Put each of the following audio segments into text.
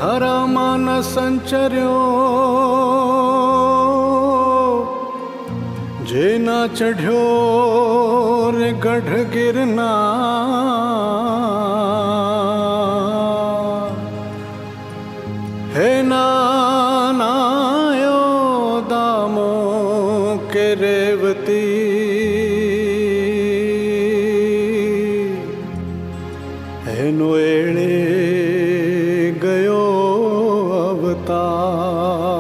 ખરામાં ન સંચર્યો જેના ચઢ્યો રે ગઢ ગિરનાર હે નાનાયો દામો કે રેવતી એનો એણે ગયો અવતાર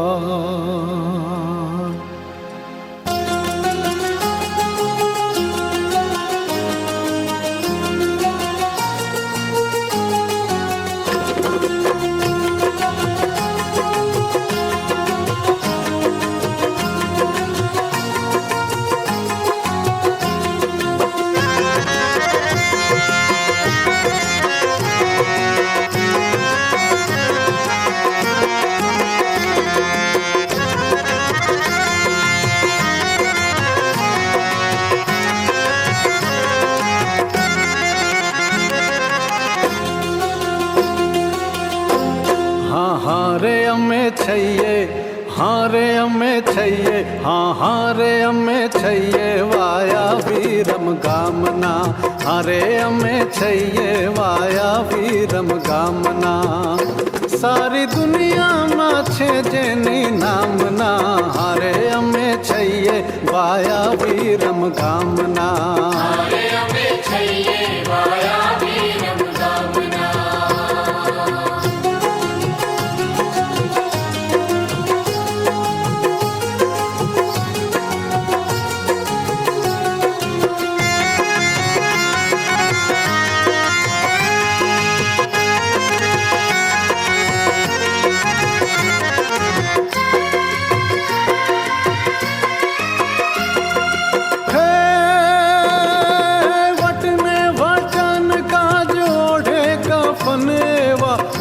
હારે અમે છઈએ હારે અમે છઈએ હારે અમે છઈએ વાયા વીરમ ગામના હારે અમે છઈએ વાયા વીરમ ગામના સારી દુનિયામાં છે જેની નામના હારે અમે છઈએ વાયા વીરમ ગામના હારે અમે છઈએ વાયા વીરમ ગામના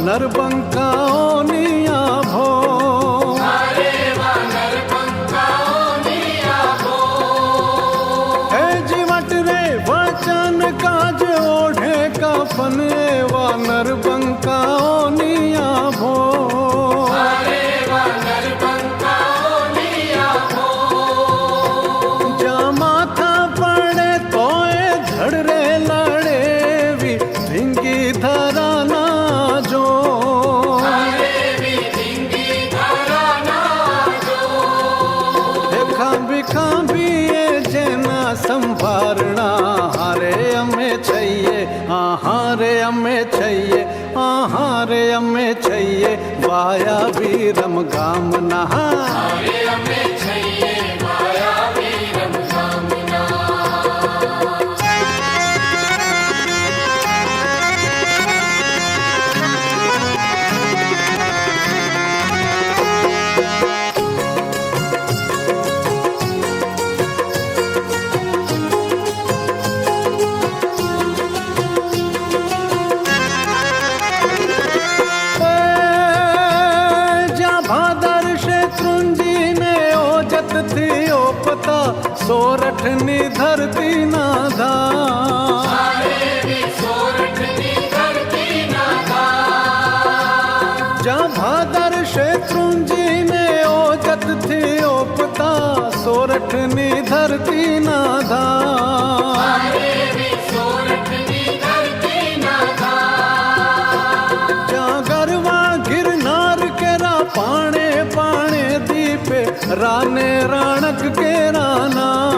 નરબંકાઓની આભો હે જીવટ રે વચન કાજ ઓઢે કફન એવા નરબંકાઓની આભો જ્યાં માથા પડે તોય ધડ રે લડેવી ધીંગી ધરાના સંભારણા હારે અમે છઈએ હારે અમે છઈએ હારે અમે છઈએ વાયા વીરમ ગામના હારે અમે છઈએ વાયા વીરમ ગામના સોરઠની ધરતી ના ધા જ્યાં ભાદર શેત્રુંજી ને ઓજત થી ઓપતા સોરઠની ધરતી ના ધા જ્યાં ગરવા ગિરનાર કેરા પાણે પાણે દીપે રાને રાણક કેરાના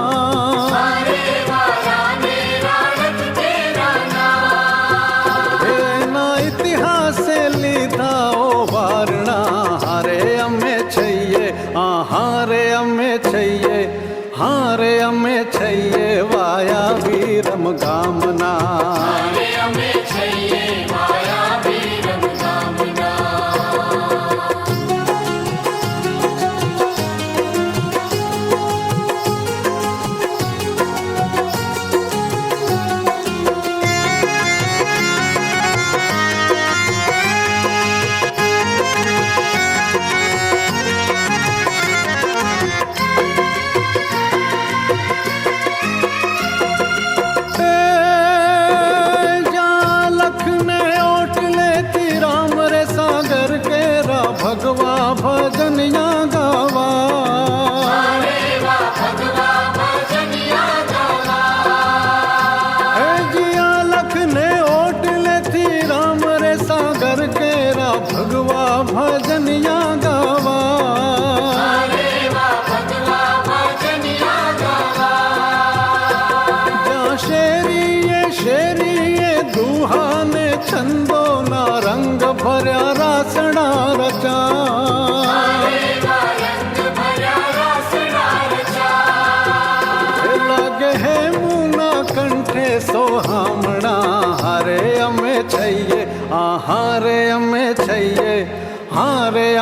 એના ઇતિહાસે લીધા ઓ વારણા હારે અમે છઈએ હારે અમે છઈએ હારે અમે છઈએ વાયા વીરમ ગામના હારે અમે છઈએ વાયા વીરમ ગામના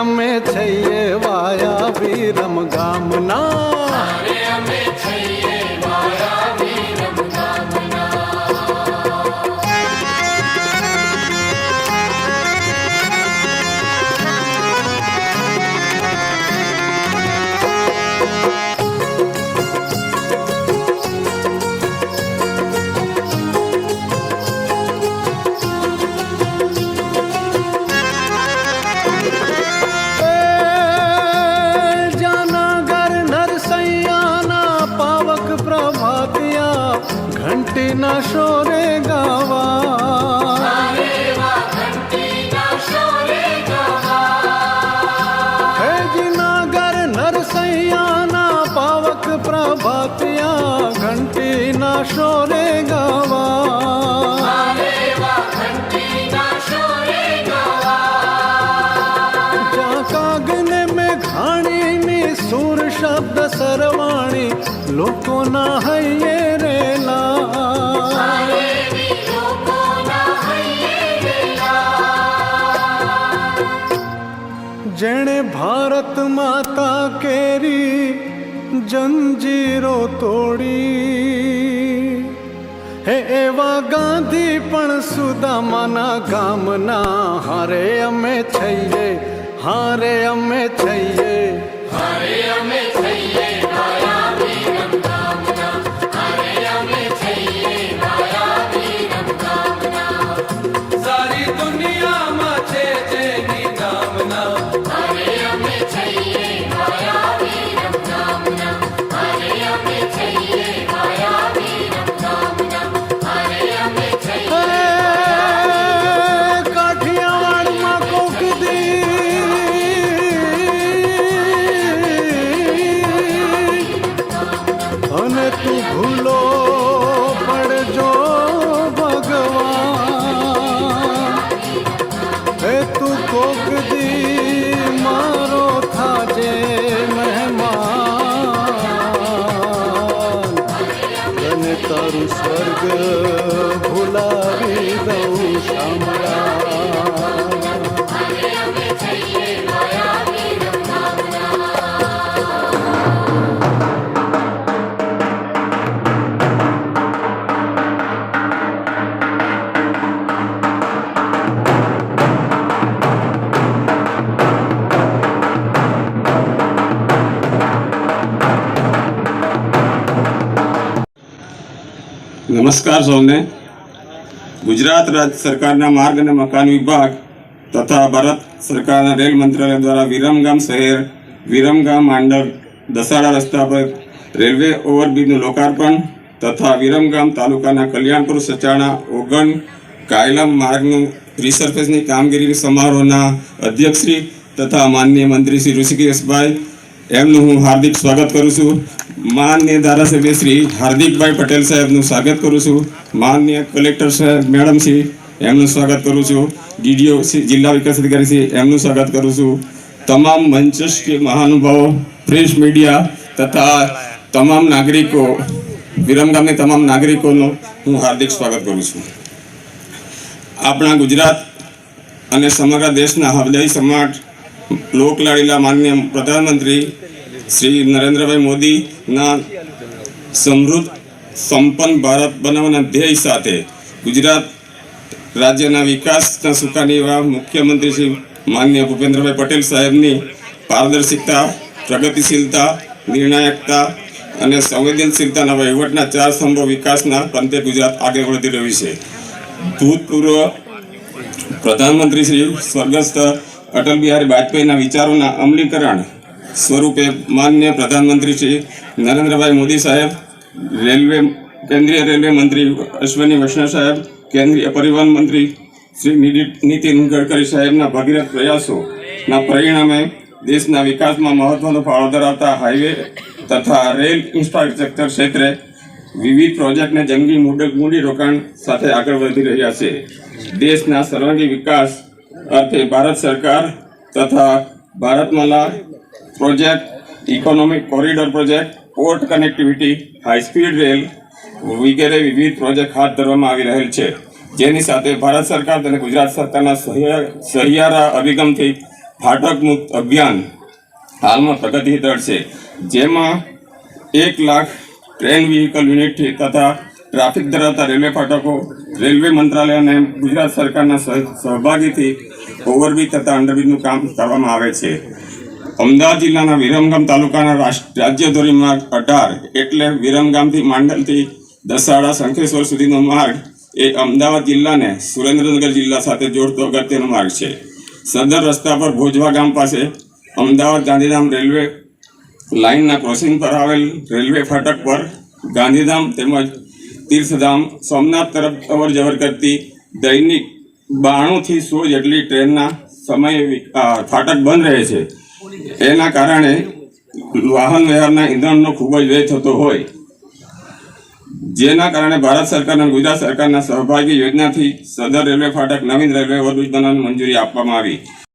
અમે છીએ વાયા વિરમ ગામના. હારે અમે છીએ વાયા વિરમ ગામના. ઘંટીના શોરે ગાવા, ઘંટીના શોરે ગાવા. હે જીનાગર નરસૈયાના પાવક પ્રભાતિયા ઘંટીના શોરે ગાવા, ઘંટીના શોરે ગાવા. જ્યાં કાગને મેઘાણીની સુર શબ્દ સરવાણી લોકોના હૈયે જેણે ભારત માતા કેરી જંજીરો તોડી, હે એવા ગાંધી પણ સુદામાના ગામના. હારે અમે છીએ, હારે અમે છીએ, હારે અમે છીએ વાયા વિરમ ગામના. હારે અમે છીએ વાયા વિરમ ગામના. સારી દુનિયામાં છે જેની નામના. હારે અમે છીએ વાયા વિરમ ગામના. હારે અમે છીએ વાયા વિરમ ગામના. હારે અમે છીએ. કાઠિયાવાડમાં કોક દી અને તું ભૂલો પડજો ભગવાન, હે તું કોક દી મારો થાજે મહેમાન, અને તારું સ્વર્ગ ભૂલાવી દઉં શામળા. હારે અમે છીએ વાયા વિરમ ગામના. નમસ્કાર સૌને. ગુજરાત રાજ્ય સરકારના માર્ગ અને મકાન વિભાગ તથા ભારત સરકારના રેલ મંત્રાલય દ્વારા વિરમગામ શહેર, વિરમગામ માંડલ દસાડા રસ્તા પર રેલવે ઓવરબ્રિજનું લોકાર્પણ તથા વિરમગામ તાલુકાના કલ્યાણપુર સચાણા ઓગણ કાયલમ માર્ગનું રિસર્ફેસની કામગીરી સમારોહના અધ્યક્ષશ્રી તથા માનનીય મંત્રી શ્રી ઋષિકેશભાઈ એમનું હું હાર્દિક સ્વાગત કરું છું. માનનીય ધારાસભ્ય શ્રી હાર્દિકભાઈ પટેલ સાહેબનું સ્વાગત કરું છું. માનનીય કલેક્ટર સાહેબ મેડમ શ્રી એમનું સ્વાગત કરું છું. ડીડીઓ જિલ્લા વિકાસ અધિકારી શ્રી એમનું સ્વાગત કરું છું. તમામ મંચસ્થ મહાનુભાવો, પ્રેસ મીડિયા તથા તમામ નાગરિકો, વિરમગામની તમામ નાગરિકોનું હું હાર્દિક સ્વાગત કરું છું. આપણા ગુજરાત અને સમગ્ર દેશના હૃદય સમ્રાટ લોકલાડીલા માનનીય પ્રધાનમંત્રી શ્રી નરેન્દ્રભાઈ મોદીના સમૃદ્ધ સંપન્ન ભારત બનાવવાના ધ્યેય સાથે ગુજરાત રાજ્યના વિકાસના સુકાની એવા મુખ્યમંત્રી શ્રી માનનીય ભૂપેન્દ્રભાઈ પટેલ સાહેબની પારદર્શિકતા, પ્રગતિશીલતા, નિર્ણાયકતા અને સંવેદનશીલતાના વહીવટના 4 સ્તંભો વિકાસના પંથે ગુજરાત આગળ વધી રહ્યું છે. ભૂતપૂર્વ પ્રધાનમંત્રી શ્રી સ્વર્ગસ્થ અટલ બિહારી વાજપેયીના વિચારોના અમલીકરણ સ્વરૂપે માનનીય પ્રધાનમંત્રી શ્રી નરેન્દ્રભાઈ મોદી સાહેબ, કેન્દ્રીય રેલવે મંત્રી અશ્વિની વૈષ્ણવ સાહેબ, કેન્દ્રીય પરિવહન મંત્રી શ્રી નીતિન ગડકરી સાહેબના ભગીરથ પ્રયાસોના પરિણામે દેશના વિકાસમાં મહત્વનો ફાળો ધરાવતા હાઈવે તથા રેલ ઇન્ફ્રાસ્ટ્રક્ચર ક્ષેત્રે વિવિધ પ્રોજેક્ટને જંગી મૂડીરોકાણ સાથે આગળ વધી રહ્યા છે. દેશના સર્વાંગી વિકાસ અર્થે ભારત સરકાર તથા Bharatmala project, economic corridor project, port connectivity, high speed rail વગેરે વિવિધ પ્રોજેક્ટ હાથ ધરવામાં આવી રહેલ છે. જેની સાથે ભારત સરકાર અને ગુજરાત સરકારના સહિયારા અભિગમથી ફાટક મુક્ત અભિયાન હાલમાં પ્રગતિ હેઠળ છે, જેમાં 1 લાખ ટ્રેન વ્હીકલ યુનિટ તથા ટ્રાફિક ધરાવતા રેલવે ફાટકો રેલવે મંત્રાલય અને ગુજરાત સરકારના સહભાગીથી ઓવરબ્રિજ તથા અંડરબ્રિજનું કામ કરવામાં આવે છે. અમદાવાદ જિલ્લાના વિરમગામ તાલુકાના રાજ્ય ધોરીમાર્ગ 18 એટલે વિરમગામથી માંડલથી દસાડા શંખેશ્વર સુધીનો માર્ગ એ અમદાવાદ જિલ્લાને સુરેન્દ્રનગર જિલ્લા સાથે જોડતો અગત્યનો માર્ગ છે. સદર રસ્તા પર ભોજવા ગામ પાસે અમદાવાદ ગાંધીધામ રેલવે લાઇનના ક્રોસિંગ પર આવેલ રેલવે ફાટક પર ગાંધીધામ તેમજ તીર્થધામ સોમનાથ તરફ અવર જવર કરતી દૈનિક 92 થી 100 જેટલી ટ્રેનના સમયે ફાટક બંધ રહે છે. એના કારણે વાહન વ્યવહારના ઈંધણનો ખૂબ જ વ્યય થતો હોય, જેના કારણે ભારત સરકાર અને ગુજરાત સરકારના સહભાગી યોજનાથી સદર રેલવે ફાટક નવીન રેલવે ઓવરબ્રિજ બનાવવાની મંજૂરી આપવામાં આવી.